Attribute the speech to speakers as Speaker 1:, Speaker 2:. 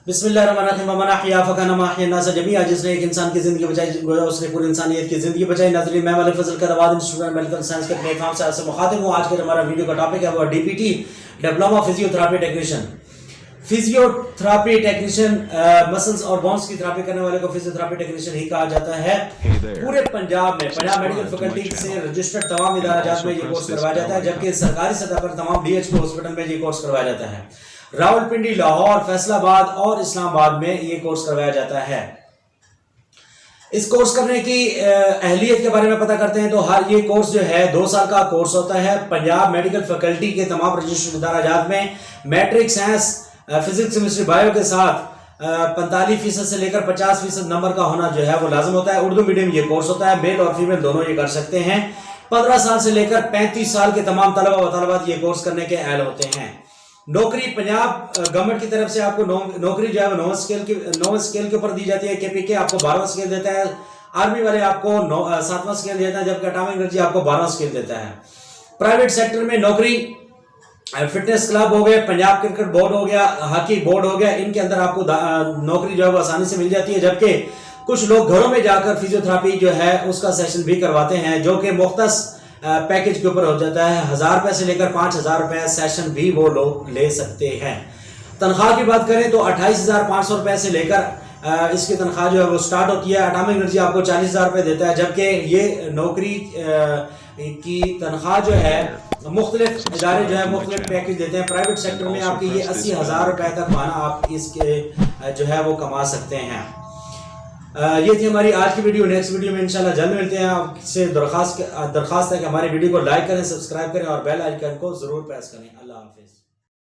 Speaker 1: بسم اللہ الرحمن الرحیم ومن احیا فکانما احیا الناس جميعا، جس نے ایک انسان کی زندگی بچائی گویا اس نے پوری انسانیت کی زندگی بچائی۔ ناظرین، میں ملک فضل قدوات انسٹیٹیوٹ میڈیکل سائنس کے پلیٹ فارم سے آپ سے مخاطب ہوں۔ آج کے ہمارا ویڈیو کا ٹاپک ہے وہ D P T, diploma physio therapy technician. Physio therapy technician muscles اور بونس کی تھراپی کرنے والے کو فزیو تھراپی ٹیکنیشین ہی کہا جاتا ہے۔ پورے پنجاب میں پنجاب میڈیکل فیکلٹی سے رجسٹرڈ تمام ادارہ جات میں یہ کورس کروایا جاتا ہے، جبکہ سرکاری سطح پر تمام ڈی ایچ او ہاسپٹل میں یہ کورس کروایا جاتا ہے۔ راولپنڈی، لاہور، فیصل آباد اور اسلام آباد میں یہ کورس کروایا جاتا ہے۔ اس کورس کرنے کی اہلیت کے بارے میں پتہ کرتے ہیں تو یہ کورس جو ہے 2 سال کا کورس ہوتا ہے۔ پنجاب میڈیکل فیکلٹی کے تمام رجسٹرڈ ادارہ جات میں matric science, physics, chemistry, bio کے ساتھ 45% سے لے کر 50% نمبر کا ہونا جو ہے وہ لازم ہوتا ہے۔ اردو میڈیم یہ کورس ہوتا ہے، میل اور فیمیل دونوں یہ کر سکتے ہیں۔ 15 سال سے لے کر 35 سال کے تمام طلبہ و طالبات یہ کورس کرنے کے اہل ہوتے ہیں۔ نوکری پنجاب گورنمنٹ کی طرف سے آپ کو نوکری جو ہے وہ 9 اسکیل کے اوپر دی جاتی ہے۔ کے پی کے آپ کو 12واں اسکیل دیتا ہے، آرمی والے آپ کو 7واں اسکیل دیتا ہے، جبکہ اٹامک انرجی آپ کو 12واں اسکیل دیتا ہے۔ پرائیویٹ سیکٹر میں نوکری فٹنس کلب ہو گئے، پنجاب کرکٹ بورڈ ہو گیا، ہاکی بورڈ ہو گیا، ان کے اندر آپ کو نوکری جو ہے وہ آسانی سے مل جاتی ہے، جبکہ کچھ لوگ گھروں میں جا کر فزیو تھراپی جو ہے اس کا سیشن بھی کرواتے ہیں، جو کہ مختص پیکج کے اوپر ہو جاتا ہے۔ 1000 روپے سے لے کر 5000 روپے سیشن بھی وہ لوگ لے سکتے ہیں۔ تنخواہ کی بات کریں تو 28,500 روپے سے لے کر اس کی تنخواہ جو ہے وہ سٹارٹ ہوتی ہے۔ اٹامک انرجی آپ کو 40,000 روپے دیتا ہے، جبکہ یہ نوکری کی تنخواہ جو ہے مختلف ادارے جو ہے مختلف پیکج دیتے ہیں۔ پرائیویٹ سیکٹر میں آپ کی یہ 80,000 روپے تک مانا آپ اس کے جو ہے وہ کما سکتے ہیں۔ یہ تھی ہماری آج کی ویڈیو۔ نیکسٹ ویڈیو میں انشاءاللہ جلد ملتے ہیں۔ آپ سے درخواست ہے کہ ہماری ویڈیو کو لائک کریں، سبسکرائب کریں اور بیل آئیکن کو ضرور پریس کریں۔ اللہ حافظ۔